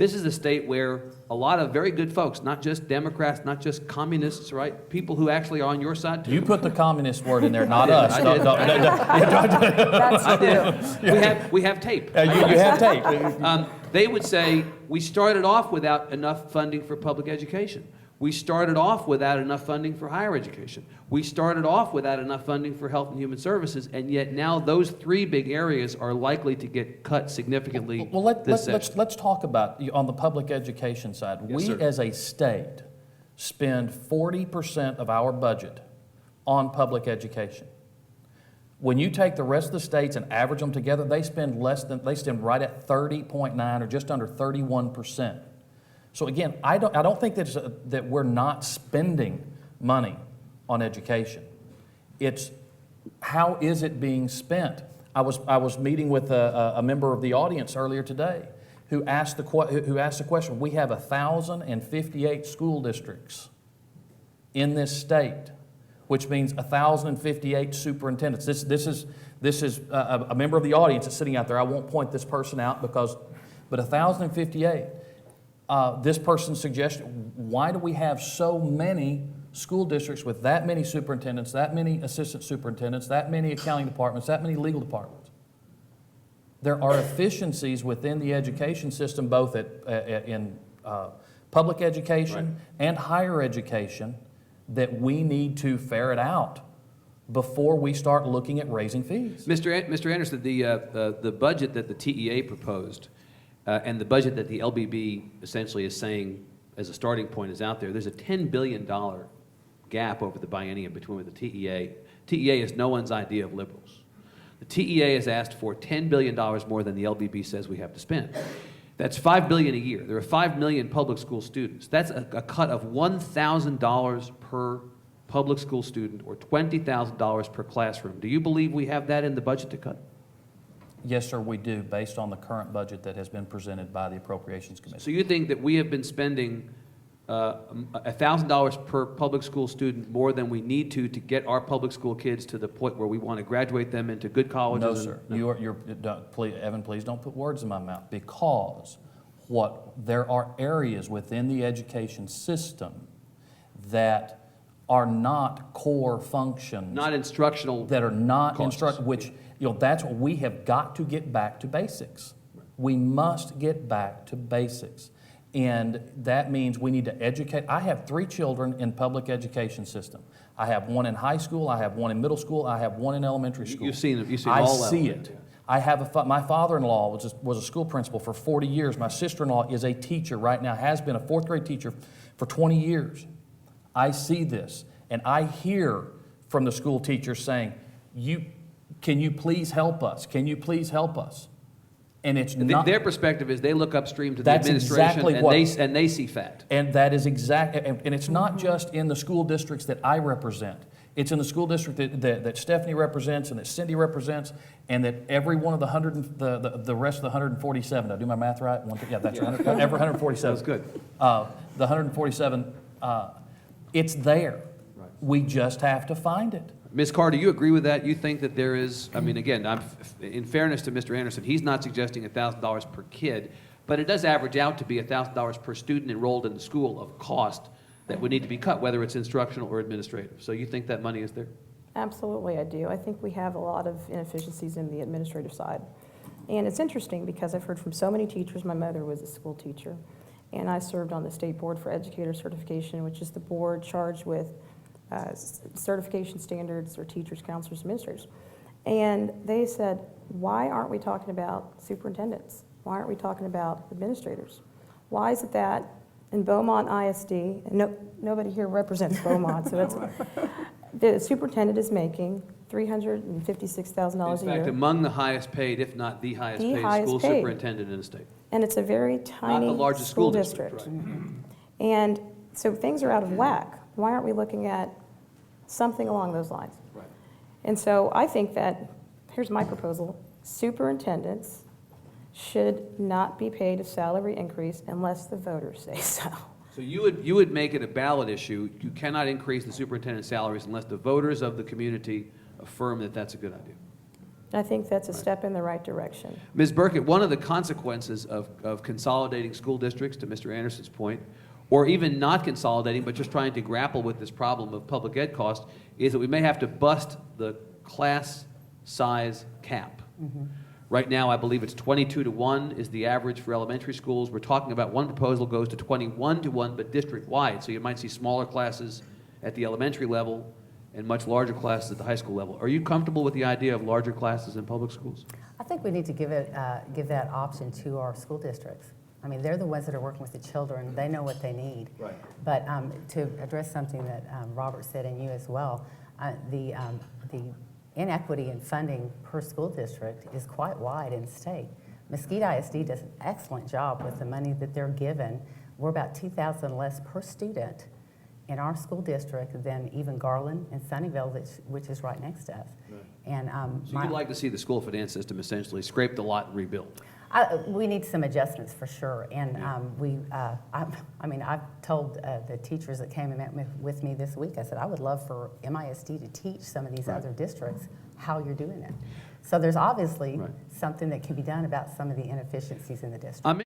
This is a state where a lot of very good folks, not just Democrats, not just communists, right? People who actually are on your side too. You put the communist word in there, not us. I did. That's true. We have tape. You have tape. They would say, we started off without enough funding for public education. We started off without enough funding for higher education. We started off without enough funding for health and human services, and yet now those three big areas are likely to get cut significantly. Well, let's talk about, on the public education side. Yes, We sir. as a state spend 40% of our budget on public education. When you take the rest of the states and average them together, they spend right at 30.9 or just under 31%. So again, I don't think that we're not spending money on education. It's how is it being spent? I was meeting with a member of the audience earlier today who asked the question. We have 1,058 school districts in this state, which means 1,058 superintendents. This is a member of the audience that's sitting out there. I won't point this person out but 1,058. This person's suggestion, why do we have so many school districts with that many superintendents, that many assistant superintendents, that many accounting departments, that many legal departments? There are efficiencies within the education system, both in public education and higher education, that we need to ferret out before we start looking at raising fees. Mr. Anderson, the budget that the TEA proposed and the budget that the LBB essentially is saying as a starting point is out there, there's a $10 billion gap over the biennium between the TEA. TEA is no one's idea of liberals. The TEA has asked for $10 billion more than the LBB says we have to spend. That's $5 billion a year. There are 5 million public school students. That's a cut of $1,000 per public school student or $20,000 per classroom. Do you believe we have that in the budget to cut? Yes, sir, we do, based on the current budget that has been presented by the Appropriations Committee. So you think that we have been spending $1,000 per public school student more than we need to get our public school kids to the point where we want to graduate them into good colleges? No, sir. Evan, please don't put words in my mouth, because there are areas within the education system that are not core functions. Not instructional. That are not costs. instructional, which, that's what we have got to get back to basics. We must get back to basics. And that means we need to educate. I have 3 children in public education system. I have one in high school, I have one in middle school, I have one in elementary school. You've seen all I levels. see it. I have my father-in-law was a school principal for 40 years. My sister-in-law is a teacher right now, has been a 4th grade teacher for 20 years. I see this, and I hear from the school teachers saying, can you please help us? Can you please help us? And it's not. Their perspective is they look upstream to the That's administration exactly and they see fat. And that is exactly, and it's not just in the school districts that I represent. It's in the school district that Stephanie represents and that Cindy represents, and that every one of the rest of the 147. Did I do my math right? Yeah, that's right. Every 147. That's good. The 147. It's there. Right. We just have to find it. Ms. Carter, do you agree with that? You think that there is, I mean, again, in fairness to Mr. Anderson, he's not suggesting $1,000 per kid, but it does average out to be $1,000 per student enrolled in the school of cost that would need to be cut, whether it's instructional or administrative. So you think that money is there? Absolutely, I do. I think we have a lot of inefficiencies in the administrative side. And it's interesting because I've heard from so many teachers. My mother was a school teacher, and I served on the State Board for Educator Certification, which is the board charged with certification standards for teachers, counselors, administrators. And they said, why aren't we talking about superintendents? Why aren't we talking about administrators? Why is it that in Beaumont ISD, and nobody here represents Beaumont, so that's, the superintendent is making $356,000 a year. In fact, among the highest paid, if not the highest paid school superintendent in the state. And it's a very tiny not the largest school district. Right. And so things are out of whack. Why aren't we looking at something along those lines? Right. And so I think that, here's my proposal, superintendents should not be paid a salary increase unless the voters say so. So you would make it a ballot issue. You cannot increase the superintendent's salaries unless the voters of the community affirm that that's a good idea. And I think that's a step in the right direction. Ms. Burkett, one of the consequences of consolidating school districts, to Mr. Anderson's point, or even not consolidating, but just trying to grapple with this problem of public ed cost, is that we may have to bust the class size cap. Right now, I believe it's 22-1 is the average for elementary schools. We're talking about one proposal goes to 21-1, but district-wide. So you might see smaller classes at the elementary level and much larger classes at the high school level. Are you comfortable with the idea of larger classes in public schools? I think we need to give that option to our school districts. I mean, they're the ones that are working with the children. They know what they need. Right. But to address something that Robert said and you as well, the inequity in funding per school district is quite wide in the state. Mesquite ISD does an excellent job with the money that they're given. We're about $2,000 less per student in our school district than even Garland and Sunnyvale, which is right next to us. Right. And So you'd like to see the school finance system essentially scrape the lot and rebuild? we need some adjustments for sure, and I've told the teachers that came and met with me this week, I said I would love for MISD to teach some of these other districts how you're doing it. So there's obviously something that can be done about some of the inefficiencies in the district.